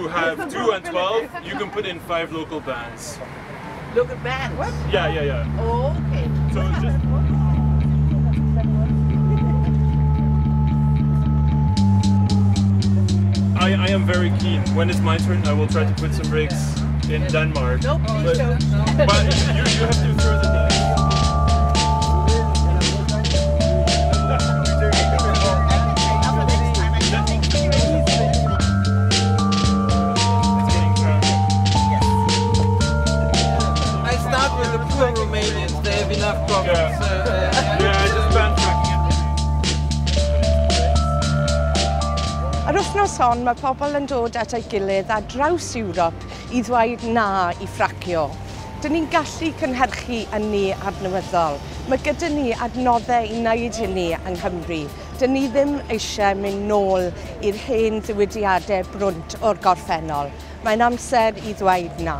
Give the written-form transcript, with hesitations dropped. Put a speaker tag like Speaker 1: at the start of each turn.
Speaker 1: you have 2 and 12, you can put in 5 local bands.
Speaker 2: Local bands? What?
Speaker 1: Yeah.
Speaker 2: Oh, okay.
Speaker 1: So it's just... I am very keen. When it's my turn, I will try to put some rigs in Denmark.
Speaker 2: No, please don't.
Speaker 1: But you have to throw the dice.
Speaker 2: I start with the poor Romanians. They have enough problems.
Speaker 1: Yeah, I just backtracking it.
Speaker 3: Yr wythnos hon, mae pobl yn dod at ei gilydd a draws Ewrop i ddweud na i ffracio. Dyn ni'n gallu cynhyrchu ynni adnewyddol. Mae gyda ni adnoddau i wneud hynny yng Nghymru. Dyn ni ddim eisiau mynd nôl i'r hen ddiwydiadau brwnt o'r gorffennol. Mae'n amser i ddweud na.